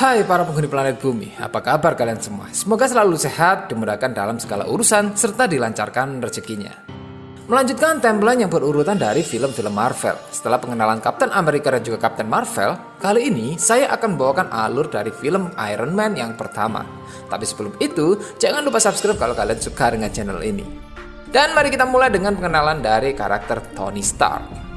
Hai para penghuni planet bumi, apa kabar kalian semua? Semoga selalu sehat, dimudahkan dalam segala urusan, serta dilancarkan rezekinya. Melanjutkan timeline yang berurutan dari film-film Marvel. Setelah pengenalan Captain America dan juga Captain Marvel, kali ini saya akan membawakan alur dari film Iron Man yang pertama. Tapi sebelum itu, jangan lupa subscribe kalau kalian suka dengan channel ini. Dan mari kita mulai dengan pengenalan dari karakter Tony Stark.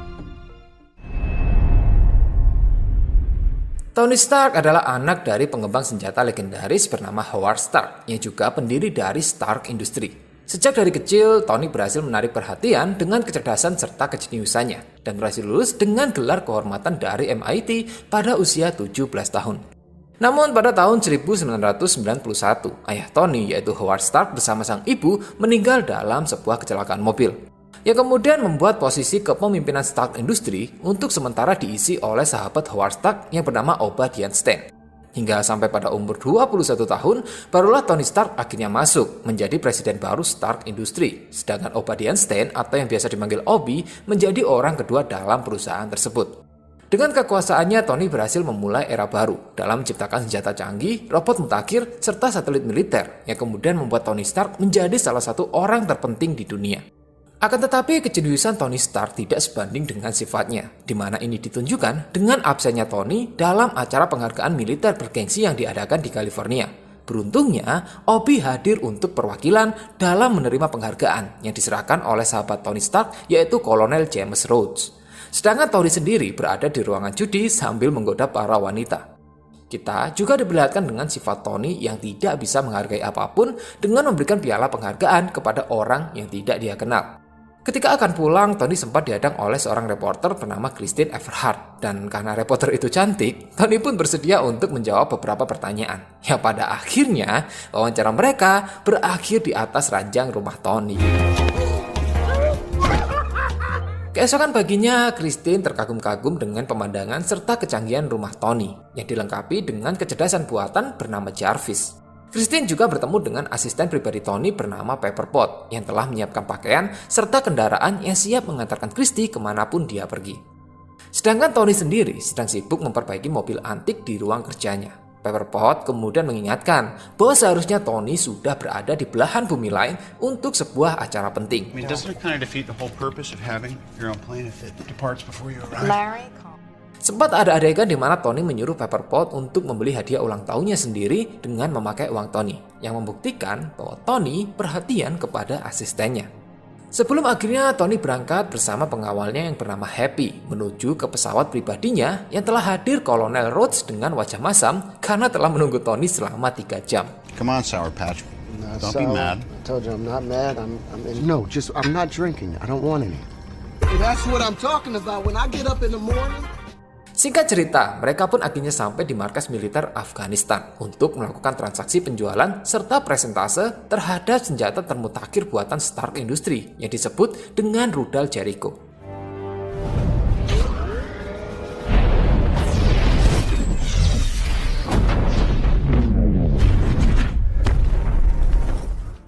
Tony Stark adalah anak dari pengembang senjata legendaris bernama Howard Stark, yang juga pendiri dari Stark Industry. Sejak dari kecil, Tony berhasil menarik perhatian dengan kecerdasan serta kejeniusannya, dan berhasil lulus dengan gelar kehormatan dari MIT pada usia 17 tahun. Namun pada tahun 1991, ayah Tony yaitu Howard Stark bersama sang ibu meninggal dalam sebuah kecelakaan mobil, yang kemudian membuat posisi kepemimpinan Stark Industry untuk sementara diisi oleh sahabat Howard Stark yang bernama Obadiah Stane. Hingga sampai pada umur 21 tahun, barulah Tony Stark akhirnya masuk menjadi presiden baru Stark Industry, sedangkan Obadiah Stane atau yang biasa dipanggil Obi menjadi orang kedua dalam perusahaan tersebut. Dengan kekuasaannya, Tony berhasil memulai era baru dalam menciptakan senjata canggih, robot mutakhir, serta satelit militer yang kemudian membuat Tony Stark menjadi salah satu orang terpenting di dunia. Akan tetapi kejeniusan Tony Stark tidak sebanding dengan sifatnya, di mana ini ditunjukkan dengan absennya Tony dalam acara penghargaan militer bergengsi yang diadakan di California. Beruntungnya, Obi hadir untuk perwakilan dalam menerima penghargaan yang diserahkan oleh sahabat Tony Stark yaitu Kolonel James Rhodes. Sedangkan Tony sendiri berada di ruangan judi sambil menggoda para wanita. Kita juga diperlihatkan dengan sifat Tony yang tidak bisa menghargai apapun dengan memberikan piala penghargaan kepada orang yang tidak dia kenal. Ketika akan pulang, Tony sempat dihadang oleh seorang reporter bernama Christine Everhart. Dan karena reporter itu cantik, Tony pun bersedia untuk menjawab beberapa pertanyaan. Ya pada akhirnya, wawancara mereka berakhir di atas ranjang rumah Tony. Keesokan paginya, Christine terkagum-kagum dengan pemandangan serta kecanggihan rumah Tony yang dilengkapi dengan kecerdasan buatan bernama Jarvis. Christine juga bertemu dengan asisten pribadi Tony bernama Pepperpot yang telah menyiapkan pakaian serta kendaraan yang siap mengantarkan Christy kemanapun dia pergi. Sedangkan Tony sendiri sedang sibuk memperbaiki mobil antik di ruang kerjanya. Pepperpot kemudian mengingatkan bahwa seharusnya Tony sudah berada di belahan bumi lain untuk sebuah acara penting. Sempat ada adegan di mana Tony menyuruh Pepperpot untuk membeli hadiah ulang tahunnya sendiri dengan memakai uang Tony, yang membuktikan bahwa Tony perhatian kepada asistennya. Sebelum akhirnya Tony berangkat bersama pengawalnya yang bernama Happy menuju ke pesawat pribadinya yang telah hadir Kolonel Rhodes dengan wajah masam karena telah menunggu Tony selama 3 jam. Come on, Sour Patch. Don't be mad. I told you I'm not mad. I'm not drinking. I don't want any. That's what I'm talking about when I get up in the morning. Singkat cerita, mereka pun akhirnya sampai di markas militer Afghanistan untuk melakukan transaksi penjualan serta presentase terhadap senjata termutakhir buatan Stark Industry yang disebut dengan rudal Jericho.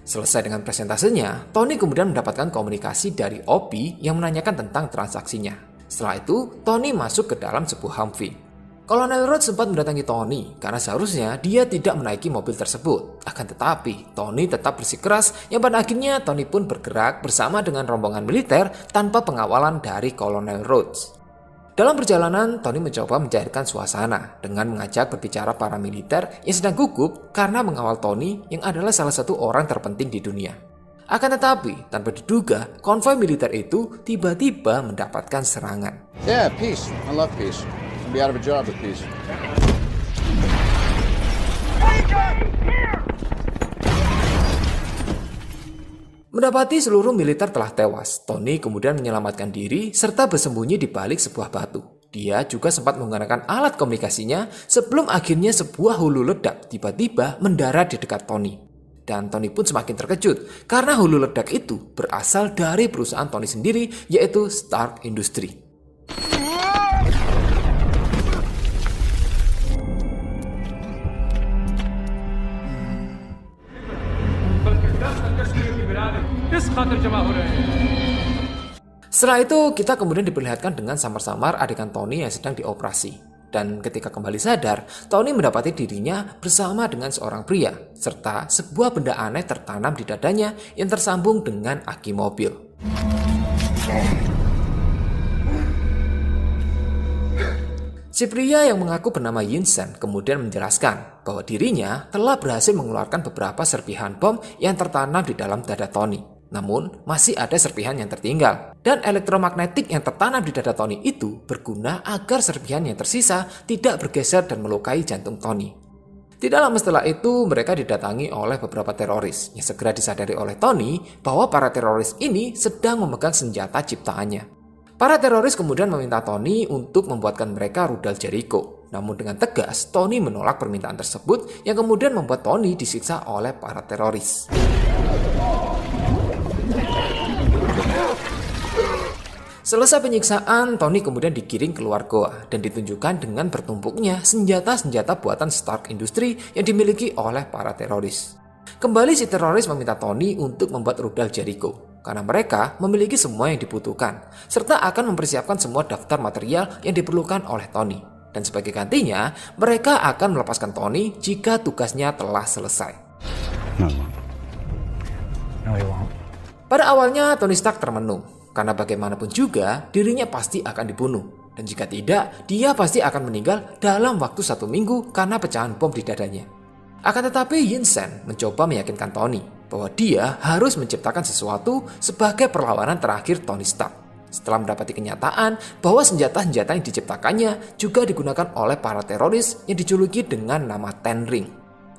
Selesai dengan presentasenya, Tony kemudian mendapatkan komunikasi dari Obi yang menanyakan tentang transaksinya. Setelah itu, Tony masuk ke dalam sebuah Humvee. Kolonel Rhodes sempat mendatangi Tony karena seharusnya dia tidak menaiki mobil tersebut. Akan tetapi, Tony tetap bersikeras yang pada akhirnya Tony pun bergerak bersama dengan rombongan militer tanpa pengawalan dari Kolonel Rhodes. Dalam perjalanan, Tony mencoba mencairkan suasana dengan mengajak berbicara para militer yang sedang gugup karena mengawal Tony yang adalah salah satu orang terpenting di dunia. Akan tetapi, tanpa diduga, konvoi militer itu tiba-tiba mendapatkan serangan. Yeah, peace. I love peace. I'll be out of a job with peace. Mendapati seluruh militer telah tewas, Tony kemudian menyelamatkan diri serta bersembunyi di balik sebuah batu. Dia juga sempat menggunakan alat komunikasinya sebelum akhirnya sebuah hulu ledak tiba-tiba mendarat di dekat Tony. Dan Tony pun semakin terkejut karena hulu ledak itu berasal dari perusahaan Tony sendiri yaitu Stark Industry. Setelah itu kita kemudian diperlihatkan dengan samar-samar adegan Tony yang sedang dioperasi. Dan ketika kembali sadar, Tony mendapati dirinya bersama dengan seorang pria, serta sebuah benda aneh tertanam di dadanya yang tersambung dengan aki mobil. Si pria yang mengaku bernama Yinsen kemudian menjelaskan bahwa dirinya telah berhasil mengeluarkan beberapa serpihan bom yang tertanam di dalam dada Tony. Namun, masih ada serpihan yang tertinggal. Dan elektromagnetik yang tertanam di dada Tony itu berguna agar serpihan yang tersisa tidak bergeser dan melukai jantung Tony. Tidak lama setelah itu, mereka didatangi oleh beberapa teroris yang segera disadari oleh Tony bahwa para teroris ini sedang memegang senjata ciptaannya. Para teroris kemudian meminta Tony untuk membuatkan mereka rudal Jericho. Namun dengan tegas, Tony menolak permintaan tersebut yang kemudian membuat Tony disiksa oleh para teroris. Selesai penyiksaan, Tony kemudian digiring keluar goa dan ditunjukkan dengan bertumpuknya senjata-senjata buatan Stark Industries yang dimiliki oleh para teroris. Kembali si teroris meminta Tony untuk membuat rudal Jericho karena mereka memiliki semua yang dibutuhkan serta akan mempersiapkan semua daftar material yang diperlukan oleh Tony. Dan sebagai gantinya, mereka akan melepaskan Tony jika tugasnya telah selesai. No, he won't. Pada awalnya Tony Stark termenung. Karena bagaimanapun juga, dirinya pasti akan dibunuh. Dan jika tidak, dia pasti akan meninggal dalam waktu 1 minggu karena pecahan bom di dadanya. Akan tetapi Yinsen mencoba meyakinkan Tony bahwa dia harus menciptakan sesuatu sebagai perlawanan terakhir Tony Stark. Setelah mendapati kenyataan bahwa senjata-senjata yang diciptakannya juga digunakan oleh para teroris yang dijuluki dengan nama Ten Ring.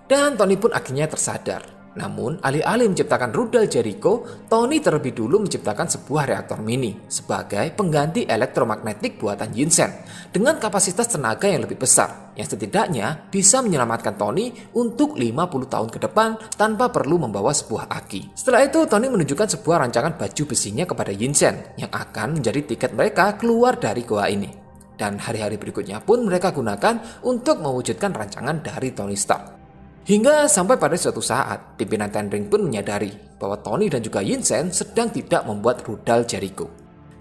Dan Tony pun akhirnya tersadar. Namun, alih-alih menciptakan rudal Jericho, Tony terlebih dulu menciptakan sebuah reaktor mini sebagai pengganti elektromagnetik buatan Yinsen dengan kapasitas tenaga yang lebih besar, yang setidaknya bisa menyelamatkan Tony untuk 50 tahun ke depan tanpa perlu membawa sebuah aki. Setelah itu, Tony menunjukkan sebuah rancangan baju besinya kepada Yinsen yang akan menjadi tiket mereka keluar dari goa ini. Dan hari-hari berikutnya pun mereka gunakan untuk mewujudkan rancangan dari Tony Stark. Hingga sampai pada suatu saat, pimpinan Ten Ring pun menyadari bahwa Tony dan juga Yinsen sedang tidak membuat rudal Jericho.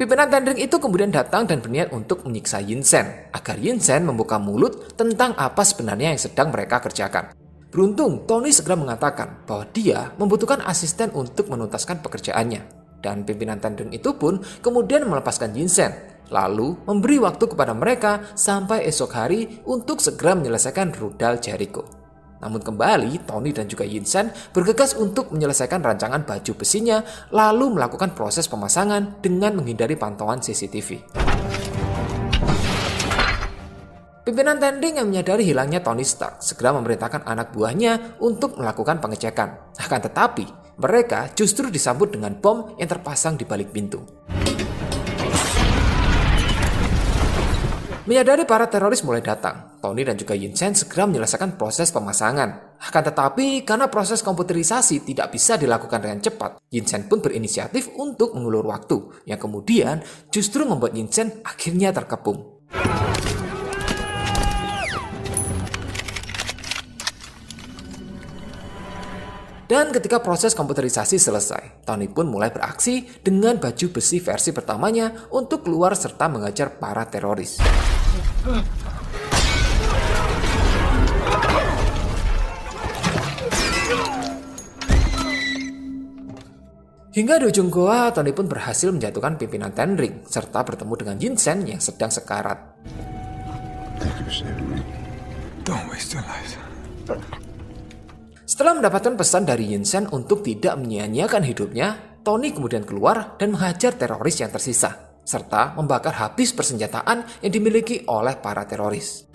Pimpinan Ten Ring itu kemudian datang dan berniat untuk menyiksa Yinsen, agar Yinsen membuka mulut tentang apa sebenarnya yang sedang mereka kerjakan. Beruntung, Tony segera mengatakan bahwa dia membutuhkan asisten untuk menuntaskan pekerjaannya. Dan pimpinan Ten Ring itu pun kemudian melepaskan Yinsen, lalu memberi waktu kepada mereka sampai esok hari untuk segera menyelesaikan rudal Jericho. Namun kembali, Tony dan juga Yinsen bergegas untuk menyelesaikan rancangan baju besinya, lalu melakukan proses pemasangan dengan menghindari pantauan CCTV. Pimpinan Ten Ring yang menyadari hilangnya Tony Stark segera memerintahkan anak buahnya untuk melakukan pengecekan. Akan tetapi, mereka justru disambut dengan bom yang terpasang di balik pintu. Menyadari para teroris mulai datang, Tony dan juga Yinsen segera menyelesaikan proses pemasangan. Akan tetapi, karena proses komputerisasi tidak bisa dilakukan dengan cepat, Yinsen pun berinisiatif untuk mengulur waktu, yang kemudian justru membuat Yinsen akhirnya terkepung. Dan ketika proses komputerisasi selesai, Tony pun mulai beraksi dengan baju besi versi pertamanya untuk keluar serta mengejar para teroris. Hingga di ujung goa, Tony pun berhasil menjatuhkan pimpinan Ten Ring serta bertemu dengan Yinsen yang sedang sekarat. Thank you for saving me. Don't waste your life. Setelah mendapatkan pesan dari Yinsen untuk tidak menyia-nyiakan hidupnya, Tony kemudian keluar dan menghajar teroris yang tersisa, serta membakar habis persenjataan yang dimiliki oleh para teroris.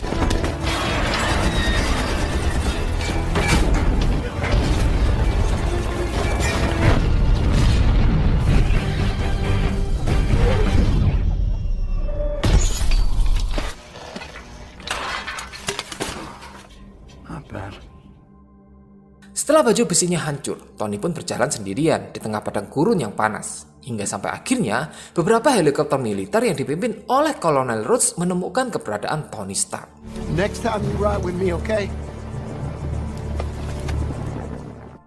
Not bad. Setelah baju besinya hancur, Tony pun berjalan sendirian di tengah padang gurun yang panas. Hingga sampai akhirnya, beberapa helikopter militer yang dipimpin oleh Kolonel Rhodes menemukan keberadaan Tony Stark. Next time you ride with me, okay?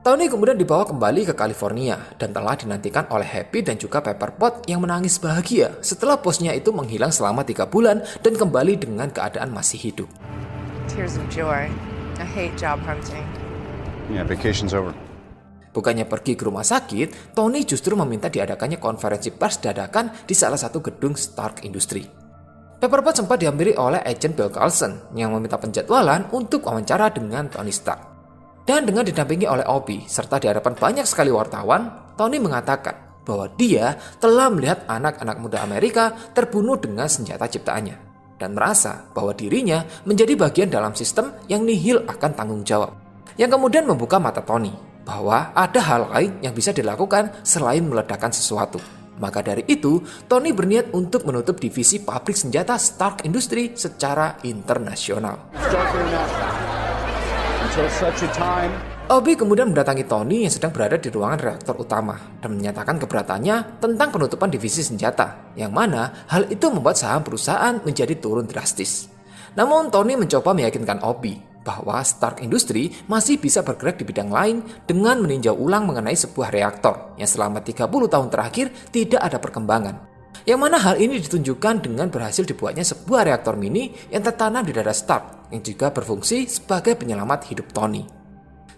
Tony kemudian dibawa kembali ke California dan telah dinantikan oleh Happy dan juga Pepperpot yang menangis bahagia setelah bosnya itu menghilang selama 3 bulan dan kembali dengan keadaan masih hidup. Tears of joy. I hate job hunting. Yeah, vacation's over. Bukannya pergi ke rumah sakit, Tony justru meminta diadakannya konferensi pers dadakan di salah satu gedung Stark Industries. Pepperpot sempat dihampiri oleh agen Bill Carlson yang meminta penjadwalan untuk wawancara dengan Tony Stark. Dan dengan didampingi oleh Obi, serta di hadapan banyak sekali wartawan, Tony mengatakan bahwa dia telah melihat anak-anak muda Amerika terbunuh dengan senjata ciptaannya, dan merasa bahwa dirinya menjadi bagian dalam sistem yang nihil akan tanggung jawab. Yang kemudian membuka mata Tony, bahwa ada hal lain yang bisa dilakukan selain meledakkan sesuatu. Maka dari itu, Tony berniat untuk menutup divisi pabrik senjata Stark Industries secara internasional. Obi kemudian mendatangi Tony yang sedang berada di ruangan reaktor utama dan menyatakan keberatannya tentang penutupan divisi senjata, yang mana hal itu membuat saham perusahaan menjadi turun drastis. Namun Tony mencoba meyakinkan Obi bahwa Stark Industries masih bisa bergerak di bidang lain dengan meninjau ulang mengenai sebuah reaktor yang selama 30 tahun terakhir tidak ada perkembangan. Yang mana hal ini ditunjukkan dengan berhasil dibuatnya sebuah reaktor mini yang tertanam di dada Stark yang juga berfungsi sebagai penyelamat hidup Tony.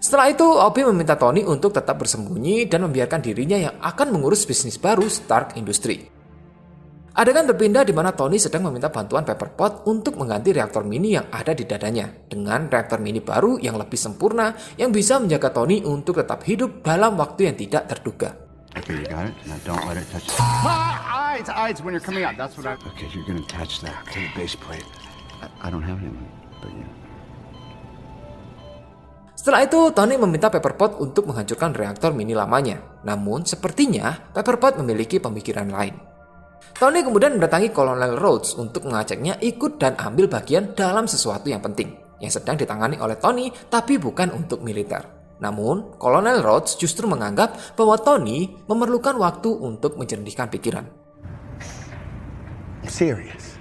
Setelah itu, Obi meminta Tony untuk tetap bersembunyi dan membiarkan dirinya yang akan mengurus bisnis baru Stark Industries. Adegan berpindah di mana Tony sedang meminta bantuan Pepperpot untuk mengganti reaktor mini yang ada di dadanya dengan reaktor mini baru yang lebih sempurna yang bisa menjaga Tony untuk tetap hidup dalam waktu yang tidak terduga. Okay, you got it? Now don't let it touch. Eyes when you're coming out. That's what I... Okay, you're gonna touch that to the base plate. I don't have any, but yeah. Setelah itu, Tony meminta Pepperpot untuk menghancurkan reaktor mini lamanya. Namun, sepertinya Pepperpot memiliki pemikiran lain. Tony kemudian mendatangi Kolonel Rhodes untuk mengajaknya ikut dan ambil bagian dalam sesuatu yang penting, yang sedang ditangani oleh Tony tapi bukan untuk militer. Namun, Kolonel Rhodes justru menganggap bahwa Tony memerlukan waktu untuk menjernihkan pikiran. Serious.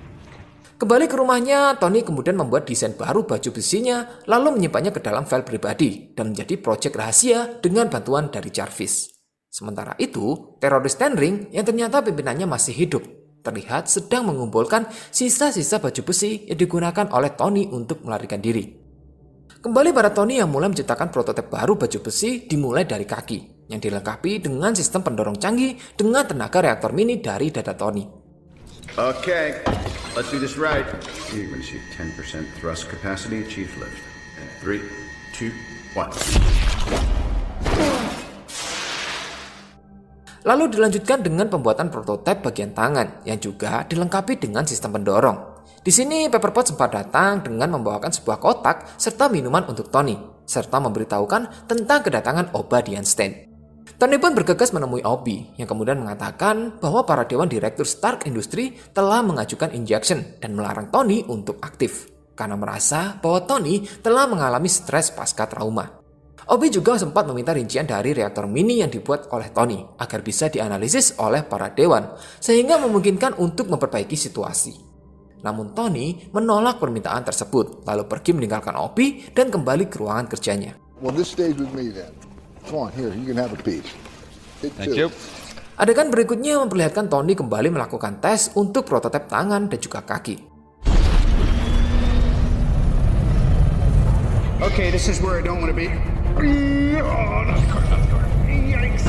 Kembali ke rumahnya, Tony kemudian membuat desain baru baju besinya, lalu menyimpannya ke dalam file pribadi dan menjadi proyek rahasia dengan bantuan dari Jarvis. Sementara itu, teroris Ten Ring yang ternyata pimpinannya masih hidup, terlihat sedang mengumpulkan sisa-sisa baju besi yang digunakan oleh Tony untuk melarikan diri. Kembali pada Tony yang mulai menciptakan prototip baru baju besi dimulai dari kaki, yang dilengkapi dengan sistem pendorong canggih dengan tenaga reaktor mini dari dada Tony. Okay, let's do this right. You're going to see 10% thrust capacity, chief lift. And 3, 2, 1. Lalu dilanjutkan dengan pembuatan prototip bagian tangan yang juga dilengkapi dengan sistem pendorong. Di sini Pepperpot sempat datang dengan membawakan sebuah kotak serta minuman untuk Tony, serta memberitahukan tentang kedatangan Obadiah Stane. Tony pun bergegas menemui Obi yang kemudian mengatakan bahwa para dewan direktur Stark Industries telah mengajukan injection dan melarang Tony untuk aktif karena merasa bahwa Tony telah mengalami stres pasca trauma. Obi juga sempat meminta rincian dari reaktor mini yang dibuat oleh Tony agar bisa dianalisis oleh para dewan sehingga memungkinkan untuk memperbaiki situasi. Namun Tony menolak permintaan tersebut lalu pergi meninggalkan Obi dan kembali ke ruangan kerjanya. Well, this stays with me then. Come on, here, you can have a piece. Thank you. Adegan berikutnya memperlihatkan Tony kembali melakukan tes untuk prototip tangan dan juga kaki. Okay, this is where I don't want to be. Oh, not the car. Yikes.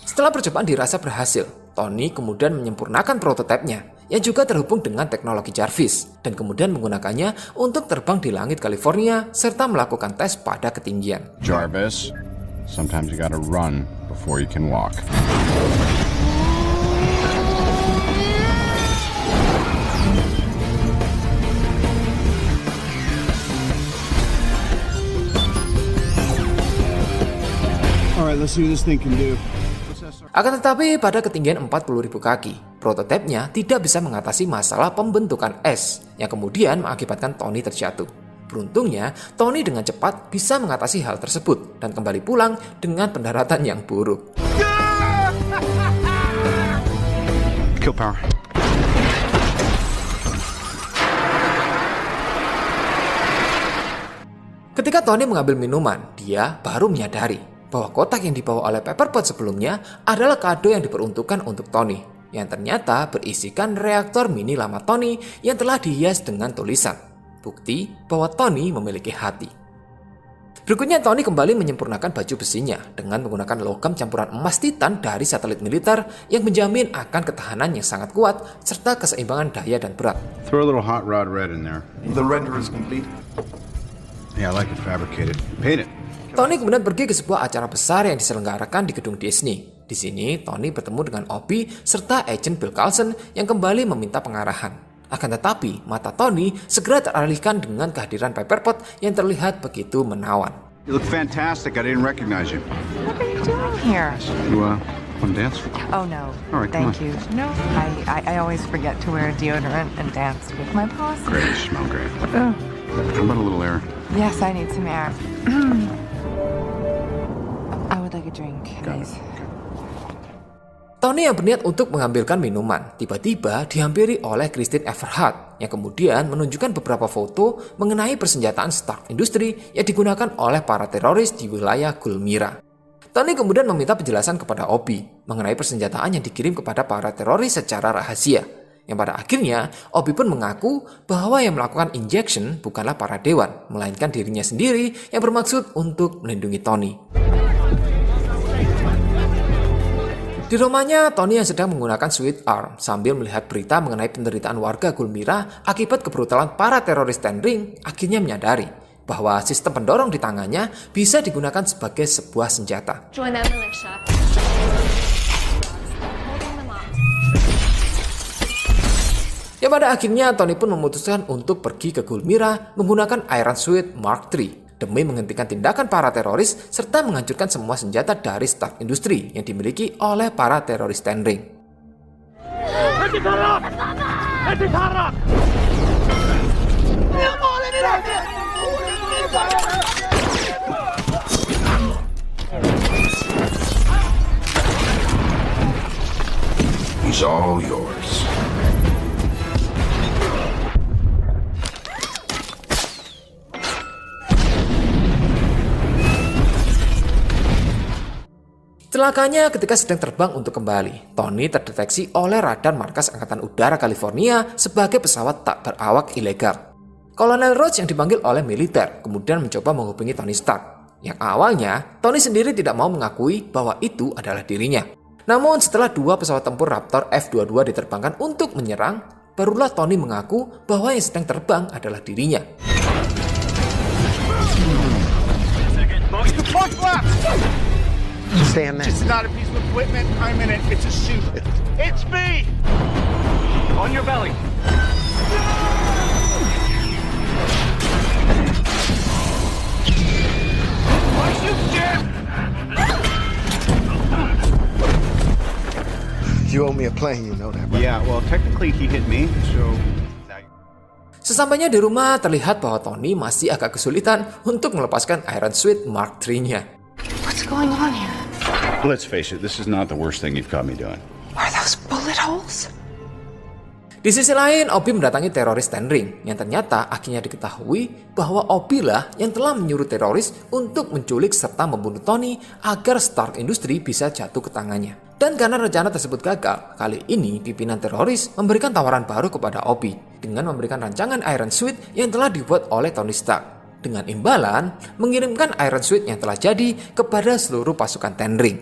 Setelah percobaan dirasa berhasil, Tony kemudian menyempurnakan prototipnya yang juga terhubung dengan teknologi Jarvis dan kemudian menggunakannya untuk terbang di langit California serta melakukan tes pada ketinggian. Jarvis, sometimes you gotta run before you can walk. Alright, let's see what this thing can do. Akan tetapi pada ketinggian 40.000 kaki, prototipnya tidak bisa mengatasi masalah pembentukan es yang kemudian mengakibatkan Tony terjatuh. Beruntungnya, Tony dengan cepat bisa mengatasi hal tersebut dan kembali pulang dengan pendaratan yang buruk. Kill power. Ketika Tony mengambil minuman, dia baru menyadari bahwa kotak yang dibawa oleh Pepperpot sebelumnya adalah kado yang diperuntukkan untuk Tony, yang ternyata berisikan reaktor mini lama Tony yang telah dihias dengan tulisan, bukti bahwa Tony memiliki hati. Berikutnya Tony kembali menyempurnakan baju besinya dengan menggunakan logam campuran emas titan dari satelit militer yang menjamin akan ketahanan yang sangat kuat serta keseimbangan daya dan berat. Throw a little hot rod red in there. The render is complete. Yeah, I like it fabricated. Paint it. Tony kemudian pergi ke sebuah acara besar yang diselenggarakan di gedung Disney. Di sini, Tony bertemu dengan Obi serta agent Bill Coulson yang kembali meminta pengarahan. Akan tetapi, mata Tony segera teralihkan dengan kehadiran Pepperpot yang terlihat begitu menawan. You look fantastic. I didn't recognize you. What are you doing here? You, want to dance? Oh, no. All right, come Thank on. you. No, I always forget to wear deodorant and dance with my boss. Great, you smell great. How about a little air? Yes, I need some air. I would like a drink, please. Tony yang berniat untuk mengambilkan minuman, tiba-tiba dihampiri oleh Christine Everhart yang kemudian menunjukkan beberapa foto mengenai persenjataan Stark Industries yang digunakan oleh para teroris di wilayah Gulmira. Tony kemudian meminta penjelasan kepada Obi mengenai persenjataan yang dikirim kepada para teroris secara rahasia. Yang pada akhirnya, Obi pun mengaku bahwa yang melakukan injection bukanlah para dewan, melainkan dirinya sendiri yang bermaksud untuk melindungi Tony. Di rumahnya, Tony yang sedang menggunakan Sweet Arm sambil melihat berita mengenai penderitaan warga Gulmira akibat kebrutalan para teroris Ten Ring, akhirnya menyadari bahwa sistem pendorong di tangannya bisa digunakan sebagai sebuah senjata. Join that militia. Holding them up. Ya pada akhirnya Tony pun memutuskan untuk pergi ke Gulmira menggunakan Iron Suit Mark III demi menghentikan tindakan para teroris serta menghancurkan semua senjata dari Stark Industries yang dimiliki oleh para teroris Ten Ring. He's all yours. Celakanya ketika sedang terbang untuk kembali, Tony terdeteksi oleh radar markas Angkatan Udara California sebagai pesawat tak berawak ilegal. Kolonel Roach yang dipanggil oleh militer kemudian mencoba menghubungi Tony Stark. Yang awalnya, Tony sendiri tidak mau mengakui bahwa itu adalah dirinya. Namun setelah dua pesawat tempur Raptor F-22 diterbangkan untuk menyerang, barulah Tony mengaku bahwa yang sedang terbang adalah dirinya. Stay in there. It's not a piece of equipment. I'm in it. It's a suit. It's me! On your belly. My suit's jammed! You owe me a plane, you know that, right? Yeah, well, technically he hit me, so... Sesampainya di rumah, terlihat bahwa Tony masih agak kesulitan untuk melepaskan Iron Suit Mark III-nya. What's going on here? Let's face it, this is not the worst thing you've caught me doing. Are those bullet holes? Di sisi lain, Obi mendatangi teroris Ten Ring yang ternyata akhirnya diketahui bahwa Obi lah yang telah menyuruh teroris untuk menculik serta membunuh Tony agar Stark Industries bisa jatuh ke tangannya. Dan karena rencana tersebut gagal, kali ini pimpinan teroris memberikan tawaran baru kepada Obi dengan memberikan rancangan Iron Suit yang telah dibuat oleh Tony Stark. Dengan imbalan, mengirimkan Iron Suit yang telah jadi kepada seluruh pasukan Ten Ring.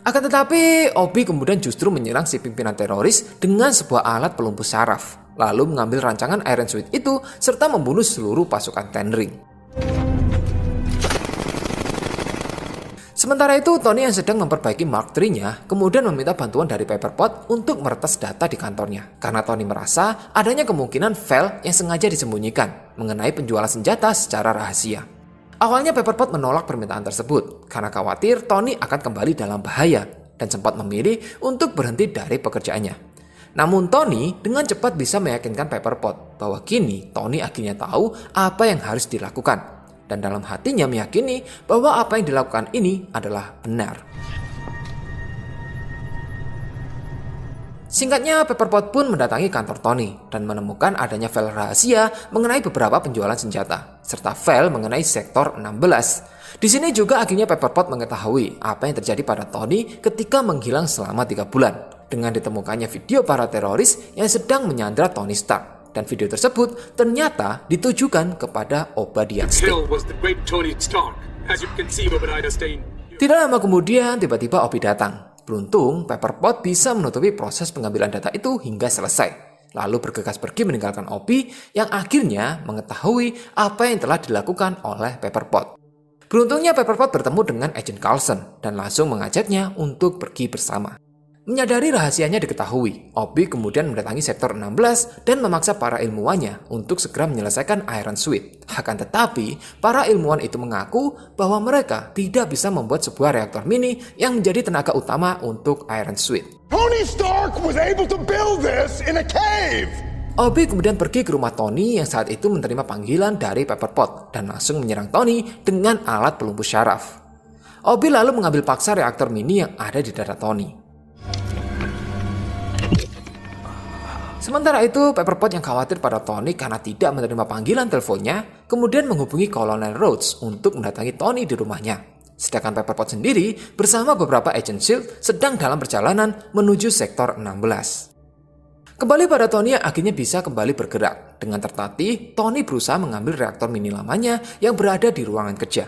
Akan tetapi, Obi kemudian justru menyerang si pimpinan teroris dengan sebuah alat pelumpuh saraf, lalu mengambil rancangan Iron Suit itu serta membunuh seluruh pasukan Ten Ring. Sementara itu, Tony yang sedang memperbaiki Mark III-nya kemudian meminta bantuan dari Pepperpot untuk meretas data di kantornya. Karena Tony merasa adanya kemungkinan file yang sengaja disembunyikan mengenai penjualan senjata secara rahasia. Awalnya Pepperpot menolak permintaan tersebut karena khawatir Tony akan kembali dalam bahaya dan sempat memilih untuk berhenti dari pekerjaannya. Namun Tony dengan cepat bisa meyakinkan Pepperpot bahwa kini Tony akhirnya tahu apa yang harus dilakukan. Dan dalam hatinya meyakini bahwa apa yang dilakukan ini adalah benar. Singkatnya, Pepperpot pun mendatangi kantor Tony dan menemukan adanya file rahasia mengenai beberapa penjualan senjata, serta file mengenai sektor 16. Di sini juga akhirnya Pepperpot mengetahui apa yang terjadi pada Tony ketika menghilang selama 3 bulan, dengan ditemukannya video para teroris yang sedang menyandra Tony Stark. Dan video tersebut ternyata ditujukan kepada Obadiah Stane. Tidak lama kemudian, tiba-tiba Obi datang. Beruntung, Pepperpot bisa menutupi proses pengambilan data itu hingga selesai. Lalu bergegas pergi meninggalkan Obi yang akhirnya mengetahui apa yang telah dilakukan oleh Pepperpot. Beruntungnya Pepperpot bertemu dengan Agent Coulson dan langsung mengajaknya untuk pergi bersama. Menyadari rahasianya diketahui, Obi kemudian mendatangi sektor 16 dan memaksa para ilmuwannya untuk segera menyelesaikan Iron Suit. Akan tetapi, para ilmuwan itu mengaku bahwa mereka tidak bisa membuat sebuah reaktor mini yang menjadi tenaga utama untuk Iron Suit. Tony Stark was able to build this in a cave. Obi kemudian pergi ke rumah Tony yang saat itu menerima panggilan dari Pepperpot dan langsung menyerang Tony dengan alat pelumpuh syaraf. Obi lalu mengambil paksa reaktor mini yang ada di dada Tony. Sementara itu, Pepperpot yang khawatir pada Tony karena tidak menerima panggilan teleponnya, kemudian menghubungi Colonel Rhodes untuk mendatangi Tony di rumahnya. Sedangkan Pepperpot sendiri bersama beberapa agent SHIELD sedang dalam perjalanan menuju sektor 16. Kembali pada Tony yang akhirnya bisa kembali bergerak. Dengan tertatih, Tony berusaha mengambil reaktor mini lamanya yang berada di ruangan kerja.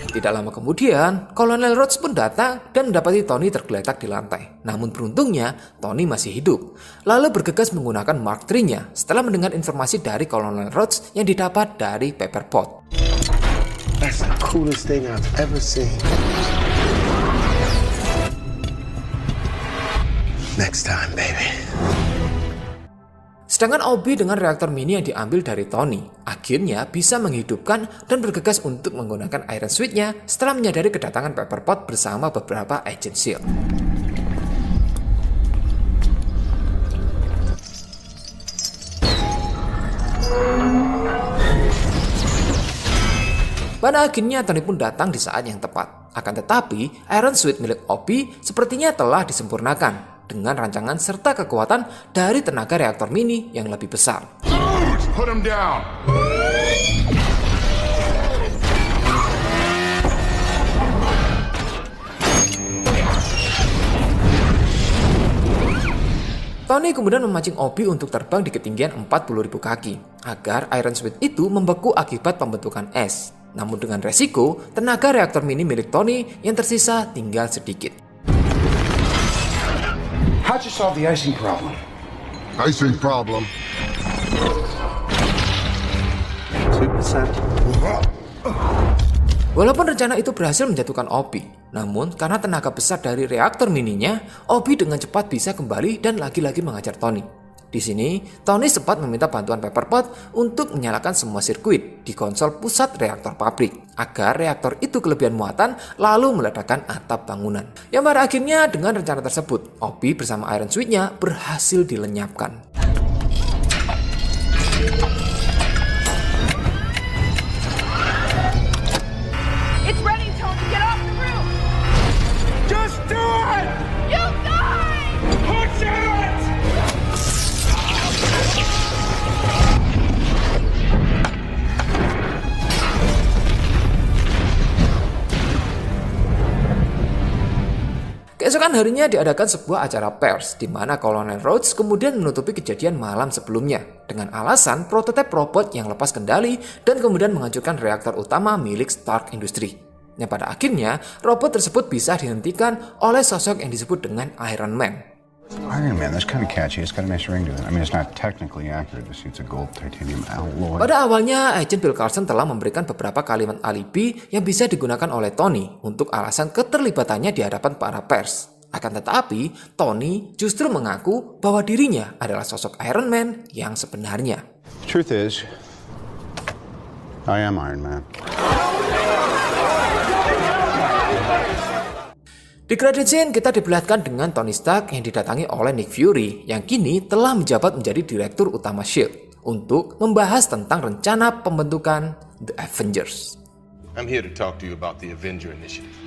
Tidak lama kemudian, Colonel Rhodes pun datang dan mendapati Tony tergeletak di lantai. Namun beruntungnya, Tony masih hidup. Lalu bergegas menggunakan Mark III-nya setelah mendengar informasi dari Colonel Rhodes yang didapat dari Pepperpot. That's the coolest thing I've ever seen. Next time, baby. Sedangkan Obi dengan reaktor mini yang diambil dari Tony akhirnya bisa menghidupkan dan bergegas untuk menggunakan Iron Suit-nya setelah menyadari kedatangan Pepperpot bersama beberapa agent SHIELD. Pada akhirnya Tony pun datang di saat yang tepat. Akan tetapi, Iron Suit milik Obi sepertinya telah disempurnakan dengan rancangan serta kekuatan dari tenaga reaktor mini yang lebih besar. Put him down. Tony kemudian memancing Obi untuk terbang di ketinggian 40.000 kaki agar Iron Suit itu membeku akibat pembentukan es. Namun dengan resiko, tenaga reaktor mini milik Tony yang tersisa tinggal sedikit. How'd you solve the icing problem? Icing problem. 2%. Walaupun rencana itu berhasil menjatuhkan Obi, namun karena tenaga besar dari reaktor mininya, Obi dengan cepat bisa kembali dan lagi-lagi mengajar Tony. Di sini, Tony sempat meminta bantuan Pepperpot untuk menyalakan semua sirkuit di konsol pusat reaktor pabrik agar reaktor itu kelebihan muatan lalu meledakkan atap bangunan. Yang pada akhirnya dengan rencana tersebut, Obi bersama Iron Suit-nya berhasil dilenyapkan. It's ready, Tony. Get off the roof. Just do it! You'll die! Push it! Keesokan harinya diadakan sebuah acara pers di mana Colonel Rhodes kemudian menutupi kejadian malam sebelumnya dengan alasan prototipe robot yang lepas kendali dan kemudian menghancurkan reaktor utama milik Stark Industries. Yang pada akhirnya robot tersebut bisa dihentikan oleh sosok yang disebut dengan Iron Man. Iron Man, that's kind of catchy. It's got a nice ring to it. I mean, it's not technically accurate. The suit's a gold titanium alloy. Pada awalnya, Agent Bill Carlson telah memberikan beberapa kalimat alibi yang bisa digunakan oleh Tony untuk alasan keterlibatannya di hadapan para pers. Akan tetapi, Tony justru mengaku bahwa dirinya adalah sosok Iron Man yang sebenarnya. Truth is, I am Iron Man. Di credit scene kita diperlihatkan dengan Tony Stark yang didatangi oleh Nick Fury yang kini telah menjabat menjadi direktur utama SHIELD untuk membahas tentang rencana pembentukan The Avengers. I'm here to talk to you about the Avenger Initiative.